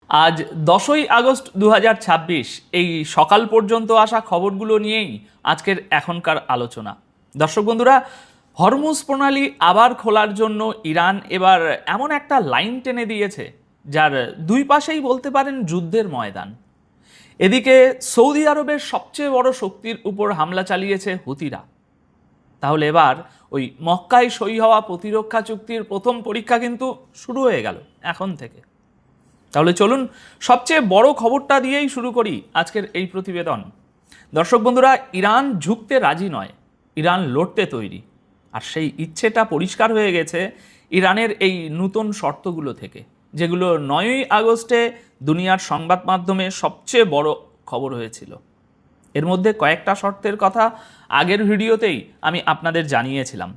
আজ 10ই আগস্ট 2026 এই সকাল পর্যন্ত আসা খবরগুলো নিয়েই আজকের এখনকার আলোচনা। দর্শক বন্ধুরা, হরমুজ প্রণালী আবার খোলার জন্য ইরান এবার এমন একটা লাইন টেনে দিয়েছে যার দুই পাশেই বলতে পারেন যুদ্ধের ময়দান। এদিকে সৌদি আরবের সবচেয়ে বড় শক্তির উপর হামলা চালিয়েছে হুতিরা। তাহলে এবার ওই মক্কায় সই হওয়া প্রতিরক্ষা চুক্তির প্রথম পরীক্ষা কিন্তু শুরু হয়ে গেল এখন থেকে। তাহলে চলুন সবচেয়ে বড় খবরটা দিয়েই শুরু করি আজকের এই প্রতিবেদন। দর্শক বন্ধুরা, ইরান ঝুঁকতে রাজি নয়, ইরান লড়তে তৈরি। আর সেই ইচ্ছেটা পরিষ্কার হয়ে গেছে ইরানের এই নতুন শর্তগুলো থেকে, যেগুলো 9ই আগস্টে দুনিয়ার সংবাদ মাধ্যমে সবচেয়ে বড় খবর হয়েছিল। এর মধ্যে কয়েকটা শর্তের কথা আগের ভিডিওতেই আমি আপনাদের জানিয়েছিলাম।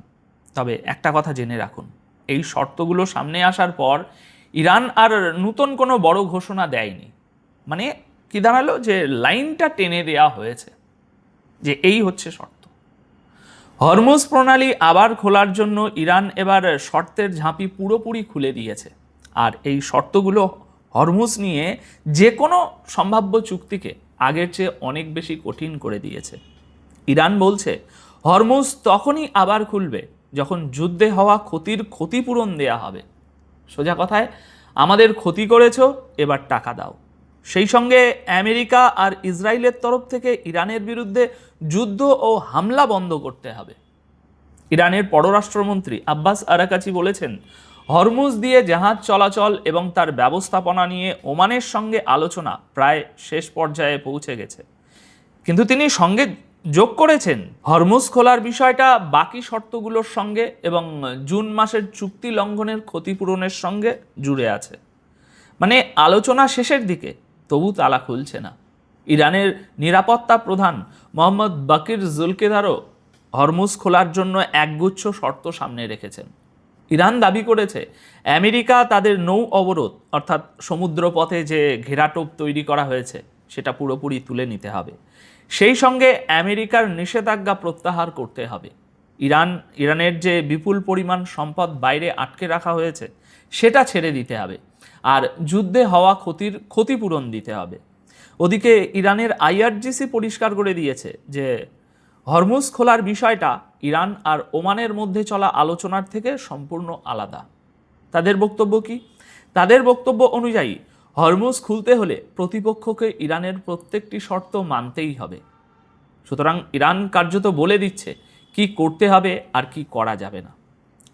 তবে একটা কথা জেনে রাখুন, এই শর্তগুলো সামনে আসার পর ইরান আর নতুন কোনো বড় ঘোষণা দেয়নি। মানে কি দাঁড়ালো, যে লাইনটা টেনে দেয়া হয়েছে যে এই হচ্ছে শর্ত। হরমুজ প্রণালী আবার খোলার জন্য ইরান এবার শর্তের ঝাঁপি পুরোপুরি খুলে দিয়েছে। আর এই শর্তগুলো হরমুজ নিয়ে যে কোনো সম্ভাব্য চুক্তিকে আগের চেয়ে অনেক বেশি কঠিন করে দিয়েছে। ইরান বলছে হরমুজ তখনই আবার খুলবে যখন যুদ্ধে হওয়া ক্ষতির ক্ষতিপূরণ দেয়া হবে। সোজা কথায়, আমাদের ক্ষতি করেছো, এবার টাকা দাও। সেই সঙ্গে আমেরিকা আর ইসরায়েলের তরফ থেকে ইরানের বিরুদ্ধে যুদ্ধ ও হামলা বন্ধ করতে হবে। ইরানের পররাষ্ট্রমন্ত্রী আব্বাস আরাকাচি বলেছেন, হরমুজ দিয়ে জাহাজ চলাচল এবং তার ব্যবস্থাপনা নিয়ে ওমানের সঙ্গে আলোচনা প্রায় শেষ পর্যায়ে পৌঁছে গেছে। কিন্তু তিনি সঙ্গে যোগ করেছেন, হরমুজ খোলার বিষয়টা বাকি শর্তগুলোর সঙ্গে এবং জুন মাসের চুক্তি লঙ্ঘনের ক্ষতিপূরণের সঙ্গে জুড়ে আছে। মানে আলোচনা শেষের দিকে, তবু তালা খুলছে না। ইরানের নিরাপত্তা প্রধান মোহাম্মদ বাকির জুলকেদারও হরমুজ খোলার জন্য একগুচ্ছ শর্ত সামনে রেখেছেন। ইরান দাবি করেছে আমেরিকা তাদের নৌ অবরোধ, অর্থাৎ সমুদ্রপথে যে ঘেরাটোপ তৈরি করা হয়েছে, সেটা পুরোপুরি তুলে নিতে হবে। সেই সঙ্গে আমেরিকার নিষেধাজ্ঞা প্রত্যাহার করতে হবে। ইরানের যে বিপুল পরিমাণ সম্পদ বাইরে আটকে রাখা হয়েছে, সেটা ছেড়ে দিতে হবে। আর যুদ্ধে হওয়া ক্ষতির ক্ষতিপূরণ দিতে হবে। ওদিকে ইরানের আইআরজিসি পরিষ্কার করে দিয়েছে যে হরমুজ খোলার বিষয়টা ইরান আর ওমানের মধ্যে চলা আলোচনার থেকে সম্পূর্ণ আলাদা। তাদের বক্তব্য কি? তাদের বক্তব্য অনুযায়ী হরমুজ খুলতে হলে প্রতিপক্ষকে ইরানের প্রত্যেকটি শর্ত মানতেই হবে। সুতরাং ইরান কার্যত বলে দিচ্ছে কি করতে হবে আর কি করা যাবে না।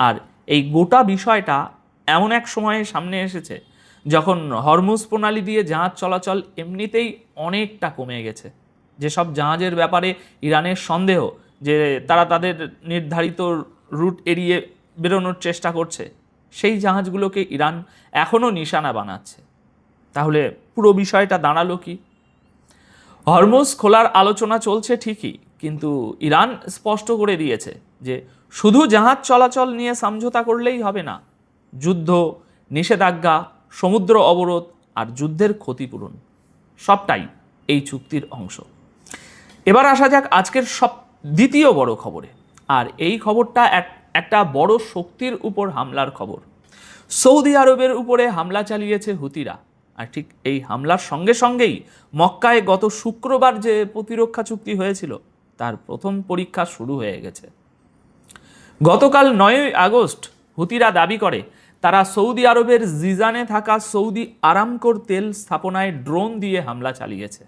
আর এই গোটা বিষয়টা এমন এক সময়ে সামনে এসেছে যখন হরমুজ প্রণালী দিয়ে জাহাজ চলাচল এমনিতেই অনেকটা কমে গেছে। যেসব জাহাজের ব্যাপারে ইরানের সন্দেহ যে তারা তাদের নির্ধারিত রুট এড়িয়ে বেরোনোর চেষ্টা করছে, সেই জাহাজগুলোকে ইরান এখনও নিশানা বানাচ্ছে। তাহলে পুরো বিষয়টা দাঁড়ালো কি? হরমুজ খোলার আলোচনা চলছে ঠিকই, কিন্তু ইরান স্পষ্ট করে দিয়েছে যে শুধু জাহাজ চলাচল নিয়ে সমঝোতা করলেই হবে না। যুদ্ধ, নিষেধাজ্ঞা, সমুদ্র অবরোধ আর যুদ্ধের ক্ষতিপূরণ সবটাই এই চুক্তির অংশ। এবার আসা যাক আজকের দ্বিতীয় বড় খবরে। আর এই খবরটা একটা বড় শক্তির উপর হামলার খবর। সৌদি আরবের উপরে হামলা চালিয়েছে হুতিরা। আর ঠিক এই হামলার সঙ্গে সঙ্গেই মক্কায় গত শুক্রবার যে প্রতিরক্ষা চুক্তি হয়েছিল, তার প্রথম পরীক্ষা শুরু হয়ে গেছে। গতকাল 9ই আগস্ট হুতিরা দাবি করে তারা সৌদি আরবের জিজানে থাকা সৌদি আরামকোর তেল স্থাপনায় ড্রোন দিয়ে হামলা চালিয়েছে।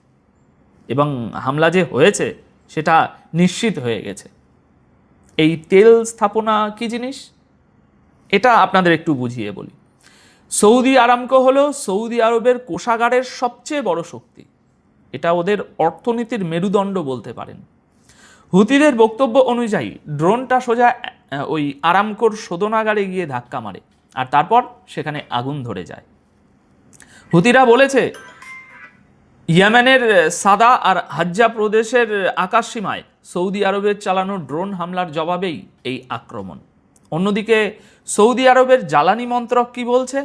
এবং হামলা যে হয়েছে সেটা নিশ্চিত হয়ে গেছে। এই তেল স্থাপনা কি জিনিস, এটা আপনাদের একটু বুঝিয়ে বলি। সৌদি আরামকো হলো সৌদি আরবের কোষাগারের সবচেয়ে বড় শক্তি। এটা ওদের অর্থনীতির মেরুদণ্ড বলতে পারেন। হুতিদের বক্তব্য অনুযায়ী ড্রোনটা সোজা ওই আরামকোর শোধনাগারে গিয়ে ধাক্কা মারে আর তারপর সেখানে আগুন ধরে যায়। হুতিরা বলেছে ইয়েমেনের সাদা আর হাজ্জা প্রদেশের আকাশসীমায় সৌদি আরবের চালানো ড্রোন হামলার জবাবেই এই আক্রমণ। অন্যদিকে সৌদি আরবের জ্বালানি মন্ত্রক কি বলছে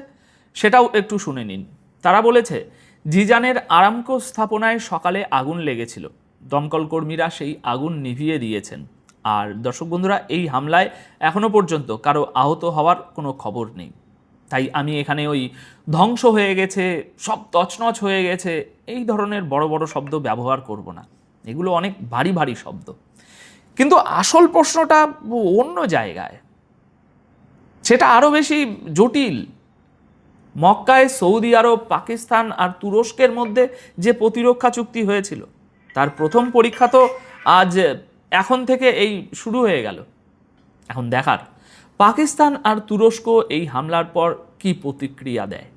সেটাও একটু শুনে নিন। তারা বলেছে জিজানের আরামকো স্থাপনায় সকালে আগুন লেগেছিল, দমকল কর্মীরা সেই আগুন নিভিয়ে দিয়েছেন। আর দর্শক বন্ধুরা, এই হামলায় এখনো পর্যন্ত কারো আহত হওয়ার কোনো খবর নেই। তাই আমি এখানে ওই ধ্বংস হয়ে গেছে, সব তছনছ হয়ে গেছে, এই ধরনের বড় বড় শব্দ ব্যবহার করব না। এগুলো অনেক ভারী ভারী শব্দ। কিন্তু আসল প্রশ্নটা অন্য জায়গায়, সেটা আরও বেশি জটিল। মক্কায় সৌদি আরব, পাকিস্তান আর তুরস্কের মধ্যে যে প্রতিরক্ষা চুক্তি হয়েছিল, তার প্রথম পরীক্ষা তো আজ এখন থেকে এই শুরু হয়ে গেল। এখন দেখার পাকিস্তান আর তুরস্ক এই হামলার পর কি প্রতিক্রিয়া দেয়।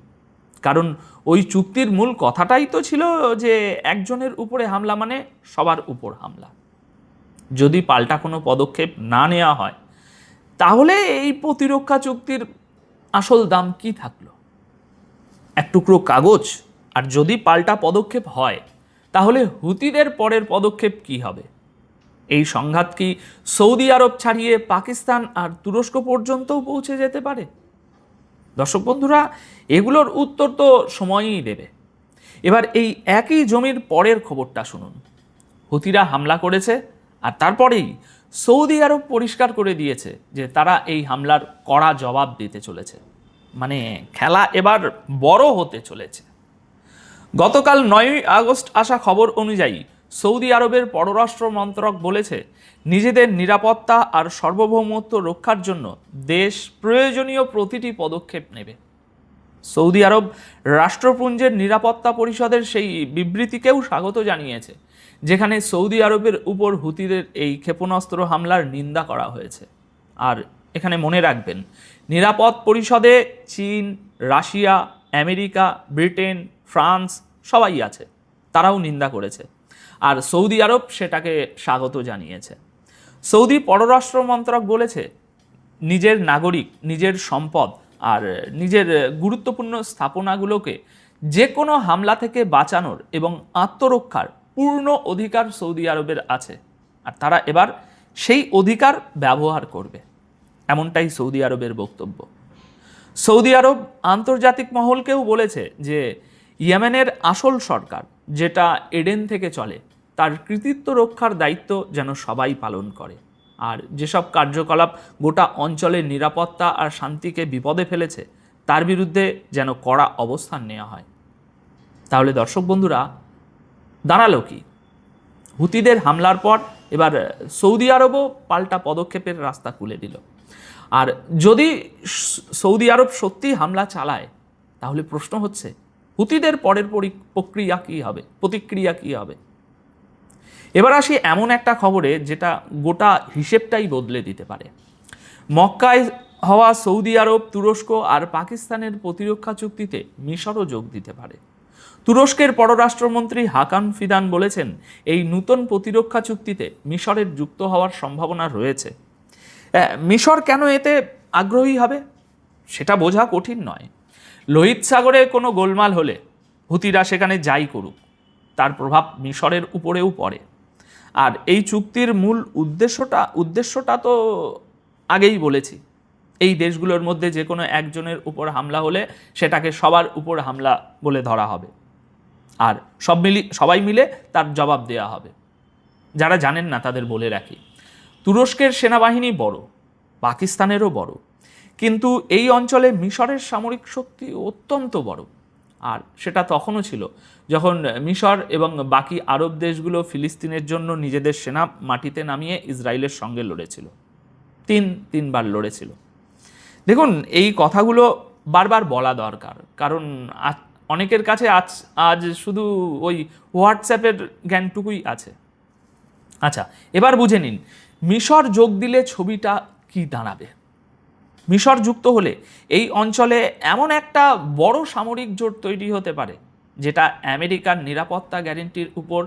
কারণ ওই চুক্তির মূল কথাটাই তো ছিল যে একজনের উপরে হামলা মানে সবার উপর হামলা। যদি পাল্টা কোনো পদক্ষেপ না নেওয়া হয়, তাহলে এই প্রতিরক্ষা চুক্তির আসল দাম কি থাকলো? এক টুকরো কাগজ। আর যদি পাল্টা পদক্ষেপ হয়, তাহলে হুতিদের পরের পদক্ষেপ কি হবে? এই সংঘাত কি সৌদি আরব ছাড়িয়ে পাকিস্তান আর তুরস্ক পর্যন্তও পৌঁছে যেতে পারে? দর্শক বন্ধুরা, এগুলোর উত্তর তো সময়ই দেবে। এবার এই একই জমির পরের খবরটা শুনুন। হুতিরা হামলা করেছে, আর তারপরেই সৌদি আরব পরিষ্কার করে দিয়েছে যে তারা এই হামলার কড়া জবাব দিতে চলেছে। মানে খেলা এবার বড় হতে চলেছে। গতকাল 9ই আগস্ট আসা খবর অনুযায়ী সৌদি আরবের পররাষ্ট্র মন্ত্রক বলেছে, নিজেদের নিরাপত্তা আর সার্বভৌমত্ব রক্ষার জন্য দেশ প্রয়োজনীয় প্রতিটি পদক্ষেপ নেবে। সৌদি আরব রাষ্ট্রপুঞ্জের নিরাপত্তা পরিষদের সেই বিবৃতিকেও স্বাগত জানিয়েছে, যেখানে সৌদি আরবের উপর হুতিদের এই ক্ষেপণাস্ত্র হামলার নিন্দা করা হয়েছে। আর এখানে মনে রাখবেন, নিরাপদ পরিষদে চীন, রাশিয়া, আমেরিকা, ব্রিটেন, ফ্রান্স সবাই আছে, তারাও নিন্দা করেছে। আর সৌদি আরব সেটাকে স্বাগত জানিয়েছে। সৌদি পররাষ্ট্র মন্ত্রক বলেছে, নিজের নাগরিক, নিজের সম্পদ আর নিজের গুরুত্বপূর্ণ স্থাপনাগুলোকে যে কোনো হামলা থেকে বাঁচানোর এবং আত্মরক্ষার পূর্ণ অধিকার সৌদি আরবের আছে, আর তারা এবার সেই অধিকার ব্যবহার করবে, এমনটাই সৌদি আরবের বক্তব্য। সৌদি আরব আন্তর্জাতিক মহলকেও বলেছে যে ইয়েমেনের আসল সরকার, যেটা এডেন থেকে চলে, তার কৃতিত্ব রক্ষার দায়িত্ব যেন সবাই পালন করে। আর যেসব কার্যকলাপ গোটা অঞ্চলের নিরাপত্তা আর শান্তিকে বিপদে ফেলেছে, তার বিরুদ্ধে যেন কড়া অবস্থান নেওয়া হয়। তাহলে দর্শক বন্ধুরা, দাঁড়ালো কি? হুতিদের হামলার পর এবার সৌদি আরবও পাল্টা পদক্ষেপের রাস্তা খুলে দিল। আর যদি সৌদি আরব সত্যি হামলা চালায়, তাহলে প্রশ্ন হচ্ছে, হুতিদের পরের প্রতিক্রিয়া কী হবে? এবার আসি এমন একটা খবরে যেটা গোটা হিসেবটাই বদলে দিতে পারে। মক্কায় হওয়া সৌদি আরব, তুরস্ক আর পাকিস্তানের প্রতিরক্ষা চুক্তিতে মিশরও যোগ দিতে পারে। তুরস্কের পররাষ্ট্রমন্ত্রী হাকান ফিদান বলেছেন, এই নতুন প্রতিরক্ষা চুক্তিতে মিশরের যুক্ত হওয়ার সম্ভাবনা রয়েছে। মিশর কেন এতে আগ্রহী হবে সেটা বোঝা কঠিন নয়। লোহিত সাগরে কোনো গোলমাল হলে হুতিরা সেখানে যাই করুক, তার প্রভাব মিশরের উপরেও পড়ে। আর এই চুক্তির মূল উদ্দেশ্যটা তো আগেই বলেছি, এই দেশগুলোর মধ্যে যে কোনো একজনের উপর হামলা হলে সেটাকে সবার উপর হামলা বলে ধরা হবে, আর সবাই মিলে তার জবাব দেওয়া হবে। যারা জানেন না তাদের বলে রাখি, তুরস্কের সেনাবাহিনী বড়, পাকিস্তানেরও বড়, কিন্তু এই অঞ্চলে মিশরের সামরিক শক্তি অত্যন্ত বড়। আর সেটা তখনও ছিল যখন মিশর এবং বাকি আরব দেশগুলো ফিলিস্তিনের জন্য নিজেদের সেনা মাটিতে নামিয়ে ইসরায়েলের সঙ্গে লড়েছিল, তিনবার লড়েছিল। দেখুন, এই কথাগুলো বারবার বলা দরকার, কারণ অনেকের কাছে আজ শুধু ওই হোয়াটসঅ্যাপের জ্ঞানটুকুই আছে। আচ্ছা, এবার বুঝে নিন মিশর যোগ দিলে ছবিটা কি দাঁড়াবে। মিশর যুক্ত হলে এই অঞ্চলে এমন একটা বড় সামরিক জোট তৈরি হতে পারে, যেটা আমেরিকার নিরাপত্তা গ্যারেন্টির উপর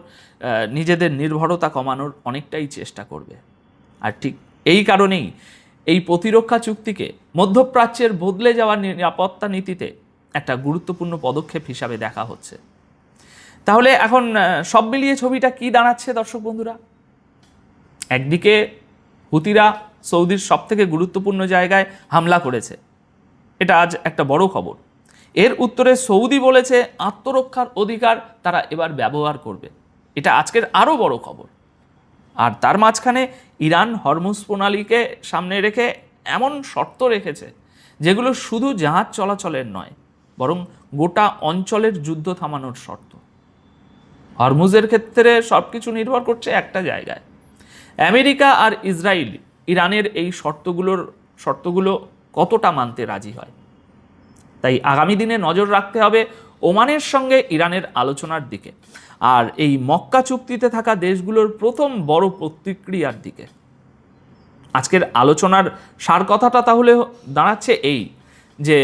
নিজেদের নির্ভরতা কমানোর অনেকটাই চেষ্টা করবে। আর ঠিক এই কারণেই এই প্রতিরক্ষা চুক্তিকে মধ্যপ্রাচ্যের বদলে যাওয়া নিরাপত্তা নীতিতে একটা গুরুত্বপূর্ণ পদক্ষেপ হিসাবে দেখা হচ্ছে। তাহলে এখন সব মিলিয়ে ছবিটা কি দাঁড়াচ্ছে দর্শক বন্ধুরা? একদিকে হুতিরা সৌদির সবথেকে গুরুত্বপূর্ণ জায়গায় হামলা করেছে, এটা আজ একটা বড় খবর। এর উত্তরে সৌদি বলেছে আত্মরক্ষার অধিকার তারা এবার ব্যবহার করবে, এটা আজকের আরও বড় খবর। আর তার মাঝখানে ইরান হরমুজ প্রণালীকে সামনে রেখে এমন শর্ত রেখেছে যেগুলো শুধু জাহাজ চলাচলের নয়, বরং গোটা অঞ্চলের যুদ্ধ থামানোর শর্ত। হরমুজের ক্ষেত্রে সব কিছু নির্ভর করছে একটা জায়গায়, আমেরিকা আর ইসরায়েল ইরানের এই শর্তগুলো কতটা মানতে রাজি হয়। তাই আগামী দিনে নজর রাখতে হবে ওমানের সঙ্গে ইরানের আলোচনার দিকে, আর এই মক্কা চুক্তিতে থাকা দেশগুলোর প্রথম বড় প্রতিক্রিয়ার দিকে। আজকের আলোচনার সার কথাটা তাহলে দাঁড়াচ্ছে এই, যে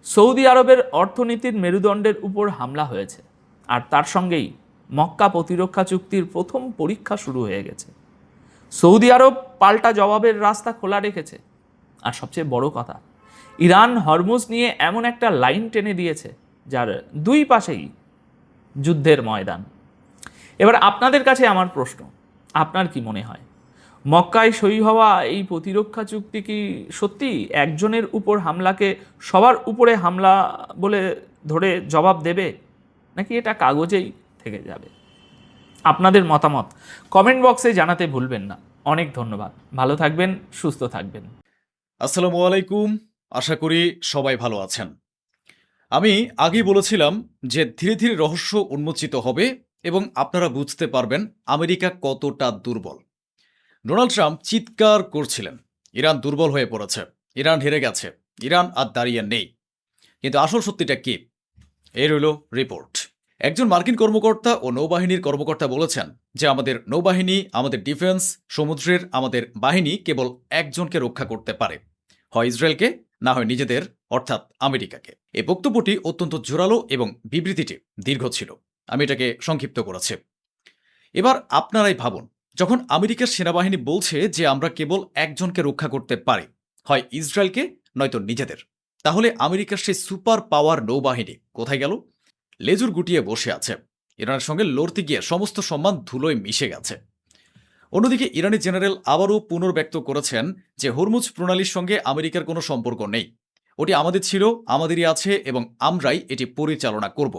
সৌদি আরবের অর্থনীতির মেরুদণ্ডের উপর হামলা হয়েছে, আর তার সঙ্গেই মক্কা প্রতিরক্ষা চুক্তির প্রথম পরীক্ষা শুরু হয়ে গেছে। সৌদি আরব পাল্টা জবাবের রাস্তা খোলা রেখেছে, আর সবচেয়ে বড় কথা, ইরান হরমুজ নিয়ে এমন একটা লাইন টেনে দিয়েছে যার দুই পাশেই যুদ্ধের ময়দান। এবার আপনাদের কাছে আমার প্রশ্ন, আপনার কি মনে হয় মক্কায় সই হওয়া এই প্রতিরক্ষা চুক্তি কি সত্যি একজনের উপর হামলাকে সবার উপরে হামলা বলে ধরে জবাব দেবে, নাকি এটা কাগজেই থেকে যাবে? আপনাদের মতামত কমেন্ট বক্সে জানাতে ভুলবেন না। অনেক ধন্যবাদ, ভালো থাকবেন, সুস্থ থাকবেন। আসসালামু আলাইকুম, আশা করি সবাই ভালো আছেন। আমি আগেই বলেছিলাম যে ধীরে ধীরে রহস্য উন্মোচিত হবে এবং আপনারা বুঝতে পারবেন আমেরিকা কতটা দুর্বল। ডোনাল্ড ট্রাম্প চিৎকার করছিলেন ইরান দুর্বল হয়ে পড়েছে, ইরান হেরে গেছে, ইরান আর দাঁড়িয়ে নেই। কিন্তু আসল সত্যিটা কি? এই রইল রিপোর্ট। একজন মার্কিন কর্মকর্তা ও নৌবাহিনীর কর্মকর্তা বলেছেন যে আমাদের নৌবাহিনী, আমাদের ডিফেন্স, সমুদ্রের আমাদের বাহিনী কেবল একজনকে রক্ষা করতে পারে, হয় ইসরায়েলকে, না হয় নিজেদের অর্থাৎ আমেরিকাকে। এই বক্তব্যটি অত্যন্ত জোরালো এবং বিবৃতিটি দীর্ঘ ছিল। আমি এটাকে সংক্ষিপ্ত করেছি। এবার আপনারাই ভাবুন, যখন আমেরিকার সেনাবাহিনী বলছে যে আমরা কেবল একজনকে রক্ষা করতে পারি, হয় ইসরায়েলকে নয়তো নিজেদের, তাহলে আমেরিকার সেই সুপার পাওয়ার নৌবাহিনী কোথায় গেল? লেজুর গুটিয়ে বসে আছে। ইরানের সঙ্গে লড়তে গিয়ে সমস্ত সম্মান ধুলোয় মিশে গেছে। অন্যদিকে ইরানি জেনারেল আবারও পুনর্ব্যক্ত করেছেন যে হরমুজ প্রণালীর সঙ্গে আমেরিকার কোনো সম্পর্ক নেই, ওটি আমাদের ছিল, আমাদেরই আছে এবং আমরাই এটি পরিচালনা করব।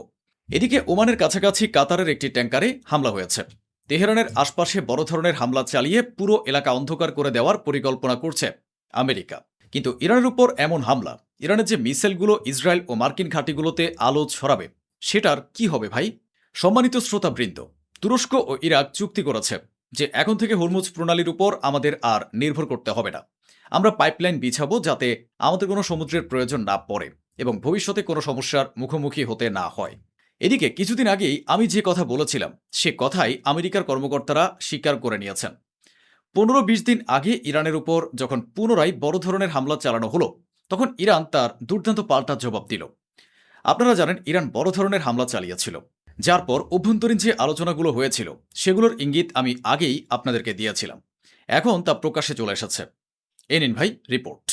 এদিকে ওমানের কাছাকাছি কাতারের একটি ট্যাঙ্কারে হামলা হয়েছে। তেহরানের আশপাশে বড় ধরনের হামলা চালিয়ে পুরো এলাকা অন্ধকার করে দেওয়ার পরিকল্পনা করছে আমেরিকা। কিন্তু ইরানের উপর এমন হামলা, ইরানের যে মিসাইলগুলো ইসরায়েল ও মার্কিন ঘাঁটিগুলোতে আলো ছড়াবে, সেটার কি হবে ভাই? সম্মানিত শ্রোতাবৃন্দ, তুরস্ক ও ইরাক চুক্তি করেছে যে এখন থেকে হরমুজ প্রণালীর উপর আমাদের আর নির্ভর করতে হবে না। আমরা পাইপলাইন বিছাবো যাতে আমাদের কোনো সমুদ্রের প্রয়োজন না পড়ে এবং ভবিষ্যতে কোনো সমস্যার মুখোমুখি হতে না হয়। এদিকে কিছুদিন আগেই আমি যে কথা বলেছিলাম সে কথাই আমেরিকার কর্মকর্তারা স্বীকার করে নিয়েছেন। 15-20 দিন আগে ইরানের উপর যখন পুনরায় বড় ধরনের হামলা চালানো হলো, তখন ইরান তার দুর্দান্ত পাল্টা জবাব দিল। আপনারা জানেন ইরান বড় ধরনের হামলা চালিয়েছিল, যার পর অভ্যন্তরীণ যে আলোচনাগুলো হয়েছিল সেগুলোর ইঙ্গিত আমি আগেই আপনাদেরকে দিয়েছিলাম। এখন তা প্রকাশ্যে চলে এসেছে। এই নিন ভাই রিপোর্ট।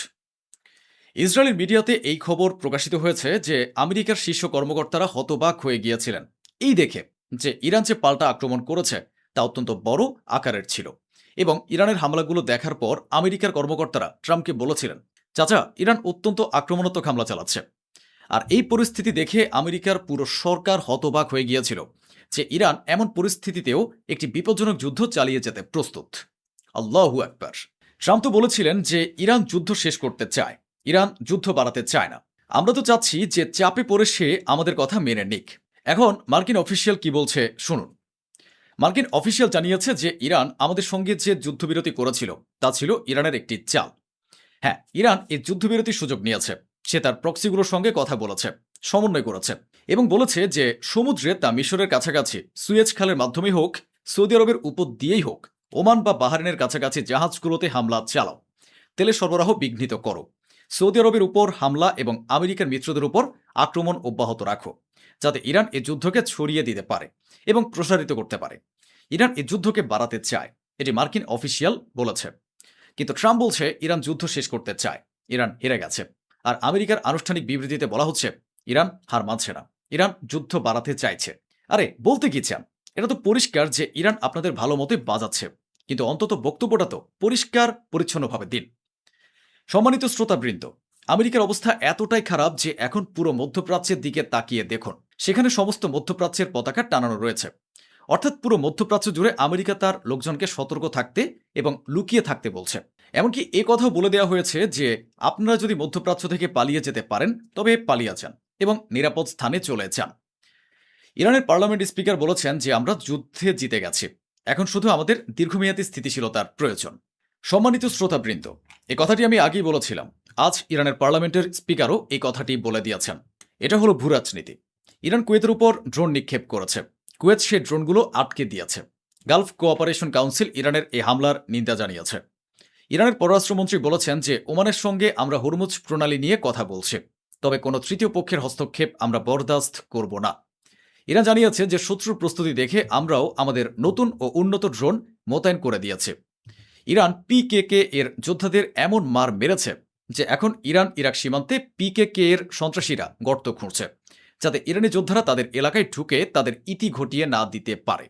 ইসরায়েলের মিডিয়াতে এই খবর প্রকাশিত হয়েছে যে আমেরিকার শীর্ষ কর্মকর্তারা হতবাক হয়ে গিয়েছিলেন এই দেখে যে ইরান যে পাল্টা আক্রমণ করেছে তা অত্যন্ত বড় আকারের ছিল। এবং ইরানের হামলাগুলো দেখার পর আমেরিকার কর্মকর্তারা ট্রাম্পকে বলেছিলেন, চাচা, ইরান অত্যন্ত আক্রমণাত্মক হামলা চালাচ্ছে। আর এই পরিস্থিতি দেখে আমেরিকার পুরো সরকার হতবাক হয়ে গিয়েছিল যে ইরান এমন পরিস্থিতিতেও একটি বিপজ্জনক যুদ্ধ চালিয়ে যেতে প্রস্তুত। আল্লাহু আকবার। ট্রাম্প তো বলেছিলেন যে ইরান যুদ্ধ শেষ করতে চায়, ইরান যুদ্ধ বাড়াতে চায় না। আমরা তো চাচ্ছি যে চাপে পড়ে সে আমাদের কথা মেনে নিক। এখন মার্কিন অফিসিয়াল কি বলছে শুনুন। মার্কিন অফিসিয়াল জানিয়েছে যে ইরান আমাদের সঙ্গে যে যুদ্ধবিরতি করেছিল তা ছিল ইরানের একটি চাল। হ্যাঁ, ইরান এই যুদ্ধবিরতির সুযোগ নিয়েছে। সে তার প্রক্সিগুলোর সঙ্গে কথা বলেছে, সমন্বয় করেছে এবং বলেছে যে সমুদ্রে তা মিশরের কাছাকাছি সুয়েজ খালের মাধ্যমে হোক, সৌদি আরবের উপর দিয়েই হোক, ওমান বা বাহরাইনের কাছাকাছি জাহাজগুলোতে হামলা চালাও, তেলের সরবরাহ বিঘ্নিত করো, সৌদি আরবের উপর হামলা এবং আমেরিকার মিত্রদের উপর আক্রমণ অব্যাহত রাখো, যাতে ইরান এই যুদ্ধকে ছড়িয়ে দিতে পারে এবং প্রসারিত করতে পারে। ইরান এই যুদ্ধকে বাড়াতে চায়, এটি মার্কিন অফিসিয়াল বলেছে। কিন্তু ট্রাম্প বলছে ইরান যুদ্ধ শেষ করতে চায়, ইরান হেরে গেছে। আর আমেরিকার আনুষ্ঠানিক বিবৃতিতে বলা হচ্ছে ইরান হার মানছে না, ইরান যুদ্ধ বাড়াতে চাইছে। আরে বলতে কি চান? এটা তো পরিষ্কার যে ইরান আপনাদের ভালো মতোই বাজাচ্ছে, কিন্তু অন্তত বক্তব্যটা তো পরিষ্কার পরিচ্ছন্নভাবে দিন। সম্মানিত শ্রোতাবৃন্দ, আমেরিকার অবস্থা এতটাই খারাপ যে এখন পুরো মধ্যপ্রাচ্যের দিকে তাকিয়ে দেখুন, সেখানে সমস্ত মধ্যপ্রাচ্যের পতাকা টানানো রয়েছে। অর্থাৎ পুরো মধ্যপ্রাচ্য জুড়ে আমেরিকা তার লোকজনকে সতর্ক থাকতে এবং লুকিয়ে থাকতে বলছে। এমনকি এ কথাও বলে দেওয়া হয়েছে যে আপনারা যদি মধ্যপ্রাচ্য থেকে পালিয়ে যেতে পারেন তবে পালিয়ে যান এবং নিরাপদ স্থানে চলে যান। ইরানের পার্লামেন্ট স্পিকার বলেছেন যে আমরা যুদ্ধে জিতে গেছি, এখন শুধু আমাদের দীর্ঘমেয়াদী স্থিতিশীলতার প্রয়োজন। সম্মানিত শ্রোতাবৃন্দ, এই কথাটি আমি আগেই বলেছিলাম। আজ ইরানের পার্লামেন্টের স্পিকারও এই কথাটি বলে দিয়েছেন। এটা হলো ভূ রাজনীতি। ইরান কুয়েতের উপর ড্রোন নিক্ষেপ করেছে, কুয়েত সেই ড্রোনগুলো আটকে দিয়েছে। গালফ কোঅপারেশন কাউন্সিল ইরানের এই হামলার নিন্দা জানিয়েছে। ইরানের পররাষ্ট্রমন্ত্রী বলেছেন যে ওমানের সঙ্গে আমরা হরমুজ প্রণালী নিয়ে কথা বলছি, তবে কোনো তৃতীয় পক্ষের হস্তক্ষেপ আমরা বরদাস্ত করব না। ইরান জানিয়েছে যে শত্রুর প্রস্তুতি দেখে আমরাও আমাদের নতুন ও উন্নত ড্রোন মোতায়েন করে দিয়েছে। ইরান পিকেকে এর যোদ্ধাদের এমন মার মেরেছে যে এখন ইরান ইরাক সীমান্তে পিকেকে এর সন্ত্রাসীরা গর্ত খুঁড়ছে, যাতে ইরানি যোদ্ধারা তাদের এলাকায় ঢুকে তাদের ইতি ঘটিয়ে না দিতে পারে।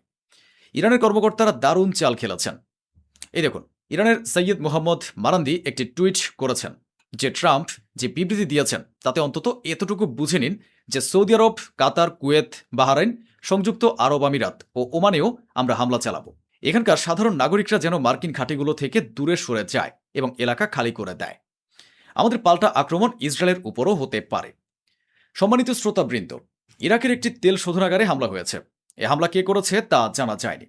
ইরানের কর্মকর্তারা দারুণ চাল খেলেছেন। এই দেখুন, ইরানের সৈয়দ মোহাম্মদ মারান্দি একটি টুইট করেছেন যে ট্রাম্প যে বিবৃতি দিয়েছেন তাতে অন্তত এতটুকু বুঝে নিন যে সৌদি আরব, কাতার, কুয়েত, বাহরাইন, সংযুক্ত আরব আমিরাত ও ওমানেও আমরা হামলা চালাবো। এখানকার সাধারণ নাগরিকরা যেন মার্কিন ঘাঁটিগুলো থেকে দূরে সরে যায় এবং এলাকা খালি করে দেয়। আমাদের পাল্টা আক্রমণ ইসরায়েলের উপরও হতে পারে। সম্মানিত শ্রোতাবৃন্দ, ইরাকের একটি তেল শোধনাগারে হামলা হয়েছে। এ হামলা কে করেছে তা জানা যায়নি।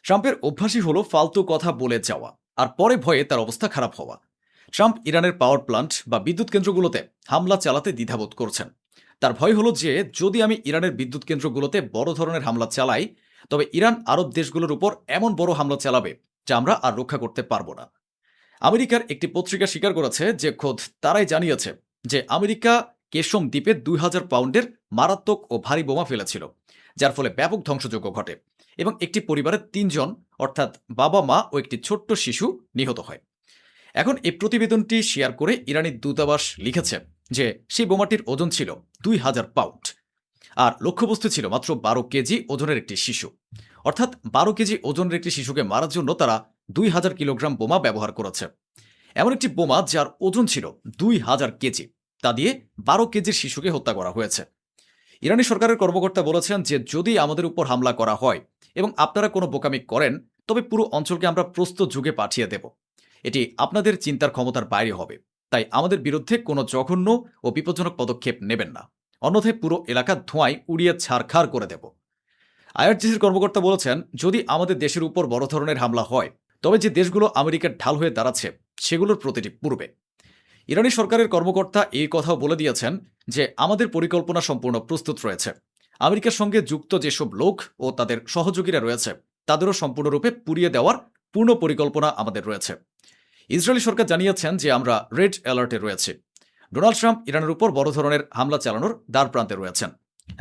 ট্রাম্পের অভ্যাসই হলো ফালতু কথা বলে যাওয়া আর পরে ভয়ে তার অবস্থা খারাপ হওয়া। ট্রাম্প ইরানের পাওয়ার প্লান্ট বা বিদ্যুৎ কেন্দ্রগুলোতে হামলা চালাতে দ্বিধাবোধ করছেন। তার ভয় হলো যে যদি আমি ইরানের বিদ্যুৎ কেন্দ্রগুলোতে বড় ধরনের হামলা চালাই, তবে ইরান আরব দেশগুলোর উপর এমন বড় হামলা চালাবে যা আমরা আর রক্ষা করতে পারবো না। আমেরিকার একটি পত্রিকা স্বীকার করেছে যে খোদ তারাই জানিয়েছে যে আমেরিকা কেশম দ্বীপে 2000 পাউন্ডের মারাত্মক ও ভারী বোমা ফেলেছিল, যার ফলে ব্যাপক ধ্বংসযজ্ঞ ঘটে এবং একটি পরিবারের 3 জন অর্থাৎ বাবা, মা ও একটি ছোট্ট শিশু নিহত হয়। এখন এই প্রতিবেদনটি শেয়ার করে ইরানি দূতাবাস লিখেছে যে সেই বোমাটির ওজন ছিল 2000 পাউন্ড আর লক্ষ্যবস্তু ছিল মাত্র 12 কেজি ওজনের একটি শিশু। অর্থাৎ 12 কেজি ওজনের একটি শিশুকে মারার জন্য তারা 2000 কিলোগ্রাম বোমা ব্যবহার করেছে। এমন একটি বোমা যার ওজন ছিল 2000 কেজি, তা দিয়ে 12 কেজির শিশুকে হত্যা করা হয়েছে। ইরানি সরকারের কর্মকর্তা বলেছেন যে যদি আমাদের উপর হামলা করা হয় এবং আপনারা কোনো বোকামি করেন, তবে পুরো অঞ্চলকে আমরা প্রস্তুত যুগে পাঠিয়ে দেব। এটি আপনাদের চিন্তার ক্ষমতার বাইরে হবে, তাই আমাদের বিরুদ্ধে কোনো জঘন্য ও বিপজ্জনক পদক্ষেপ নেবেন না, অন্যথায় পুরো এলাকা ধোঁয়ায় উড়িয়ে ছারখার করে দেব। আইআরজিসির কর্মকর্তা বলেছেন যদি আমাদের দেশের উপর বড় ধরনের হামলা হয়, তবে যে দেশগুলো আমেরিকার ঢাল হয়ে দাঁড়াচ্ছে সেগুলোর প্রতিটি পূর্বে। ইরানি সরকারের কর্মকর্তা এই কথাও বলে দিয়েছেন যে আমাদের পরিকল্পনা সম্পূর্ণ প্রস্তুত রয়েছে। আমেরিকার সঙ্গে যুক্ত যেসব লোক ও তাদের সহযোগীরা রয়েছে তাদেরও সম্পূর্ণরূপে পুড়িয়ে দেওয়ার পূর্ণ পরিকল্পনা আমাদের রয়েছে। ইসরায়েলি সরকার জানিয়েছেন যে আমরা রেড অ্যালার্টে রয়েছে। ডোনাল্ড ট্রাম্প ইরানের উপর বড় ধরনের হামলা চালানোর দ্বারপ্রান্তে রয়েছেন।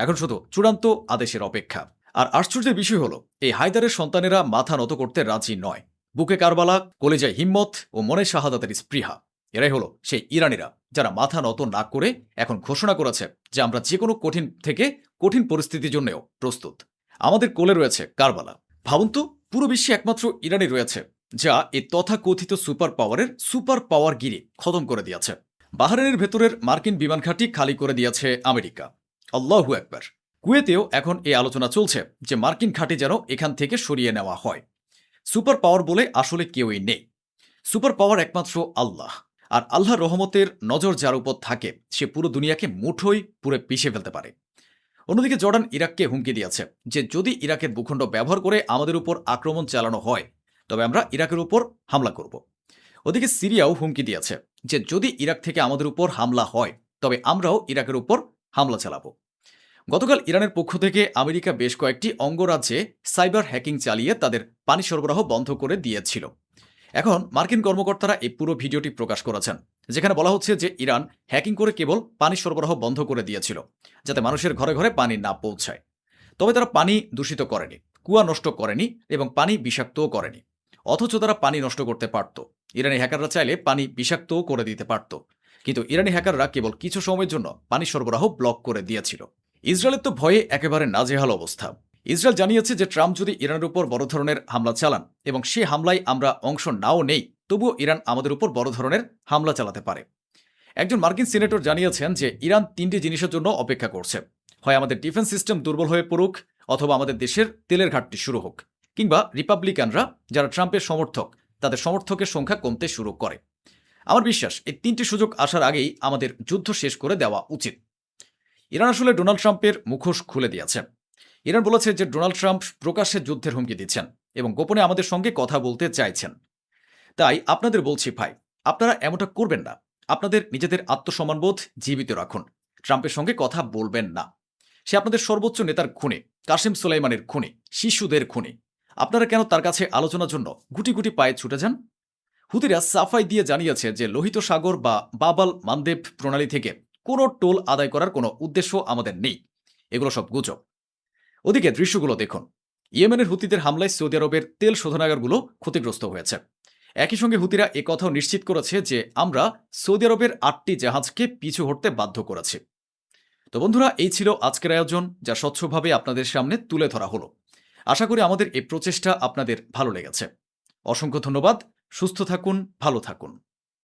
এখন শুধু চূড়ান্ত আদেশের অপেক্ষা। আর আশ্চর্যের বিষয় হলো এই হায়দারের সন্তানেরা মাথা নত করতে রাজি নয়। বুকে কারবালা, কলেজায় হিম্মত ও মনে শাহাদাতের স্পৃহা, এরাই হলো সেই ইরানিরা যারা মাথা নত না করে এখন ঘোষণা করেছে যে আমরা যে কোনো কঠিন থেকে কঠিন পরিস্থিতির জন্যও প্রস্তুত। আমাদের কোলে রয়েছে কারবালা। ভাবুন তো, পুরো বিশ্বে একমাত্র ইরানি রয়েছে যা এই তথাকথিত সুপার পাওয়ারের সুপার পাওয়ারগিরি খতম করে দিয়েছে। বাহরাইনের ভেতরের মার্কিন বিমান ঘাঁটি খালি করে দিয়েছে আমেরিকা। আল্লাহু আকবার। কুয়েতেও এখন এই আলোচনা চলছে যে মার্কিন ঘাঁটি যেন এখান থেকে সরিয়ে নেওয়া হয়। সুপার পাওয়ার বলে আসলে কেউই নেই। সুপার পাওয়ার একমাত্র আল্লাহ। আর আল্লাহর রহমতের নজর যার উপর থাকে সে পুরো দুনিয়াকে মুঠোয় পুরো পিষে ফেলতে পারে। অন্যদিকে জর্ডান ইরাককে হুমকি দিয়েছে যে যদি ইরাকের ভূখণ্ড ব্যবহার করে আমাদের উপর আক্রমণ চালানো হয়, তবে আমরা ইরাকের উপর হামলা করব। ওদিকে সিরিয়াও হুমকি দিয়েছে যে যদি ইরাক থেকে আমাদের উপর হামলা হয়, তবে আমরাও ইরাকের উপর হামলা চালাবো। গতকাল ইরানের পক্ষ থেকে আমেরিকা বেশ কয়েকটি অঙ্গরাজ্যে সাইবার হ্যাকিং চালিয়ে তাদের পানি সরবরাহ বন্ধ করে দিয়েছিল। এখন মার্কিন কর্মকর্তারা এই পুরো ভিডিওটি প্রকাশ করেছেন, যেখানে বলা হচ্ছে যে ইরান হ্যাকিং করে কেবল পানি সরবরাহ বন্ধ করে দিয়েছিল যাতে মানুষের ঘরে ঘরে পানি না পৌঁছায়। তবে তারা পানি দূষিত করেনি, কুয়া নষ্ট করেনি এবং পানি বিষাক্তও করেনি। অথচ তারা পানি নষ্ট করতে পারত। ইরানি হ্যাকাররা চাইলে পানি বিষাক্তও করে দিতে পারত, কিন্তু ইরানি হ্যাকাররা কেবল কিছু সময়ের জন্য পানি সরবরাহ ব্লক করে দিয়েছিল। ইসরায়েলের তো ভয়ে একেবারে নাজেহাল অবস্থা। ইসরায়েল জানিয়েছে যে ট্রাম্প যদি ইরানের উপর বড় ধরনের হামলা চালান এবং সে হামলায় আমরা অংশ নাও নেই, তবুও ইরান আমাদের উপর বড় ধরনের হামলা চালাতে পারে। একজন মার্কিন সিনেটর জানিয়েছেন যে ইরান 3টি জিনিসের জন্য অপেক্ষা করছে। হয় আমাদের ডিফেন্স সিস্টেম দুর্বল হয়ে পড়ুক, অথবা আমাদের দেশের তেলের ঘাটতি শুরু হোক, কিংবা রিপাবলিকানরা যারা ট্রাম্পের সমর্থক তাদের সমর্থকের সংখ্যা কমতে শুরু করে। আমার বিশ্বাস এই 3টি সুযোগ আসার আগেই আমাদের যুদ্ধ শেষ করে দেওয়া উচিত। ইরান আসলে ডোনাল্ড ট্রাম্পের মুখোশ খুলে দিয়েছে। ইরান বলেছে যে ডোনাল্ড ট্রাম্প প্রকাশ্যে যুদ্ধের হুমকি দিচ্ছেন এবং গোপনে আমাদের সঙ্গে কথা বলতে চাইছেন। তাই আপনাদের বলছি ভাই, আপনারা এমনটা করবেন না। আপনাদের নিজেদের আত্মসম্মানবোধ জীবিত রাখুন। ট্রাম্পের সঙ্গে কথা বলবেন না। সে আপনাদের সর্বোচ্চ নেতার খুনি, কাসেম সোলাইমানের খুনি, শিশুদের খুনি। আপনারা কেন তার কাছে আলোচনার জন্য গুটি গুটি পায়ে ছুটে যান? হুতিরা সাফাই দিয়ে জানিয়েছে যে লোহিত সাগর বা বাবাল মানদেব প্রণালী থেকে কোনো টোল আদায় করার কোনো উদ্দেশ্য আমাদের নেই। এগুলো সব গুজব। ওদিকে দৃশ্যগুলো দেখুন। ইয়েমেনের হুতিদের হামলায় সৌদি আরবের তেল শোধনাগারগুলো ক্ষতিগ্রস্ত হয়েছে। একই সঙ্গে হুতিরা একথাও নিশ্চিত করেছে যে আমরা সৌদি আরবের 8টি জাহাজকে পিছু হটতে বাধ্য করেছি। তো বন্ধুরা, এই ছিল আজকের আয়োজন, যা স্বচ্ছভাবে আপনাদের সামনে তুলে ধরা হলো। আশা করি আমাদের এই প্রচেষ্টা আপনাদের ভালো লেগেছে। অসংখ্য ধন্যবাদ। সুস্থ থাকুন, ভালো থাকুন।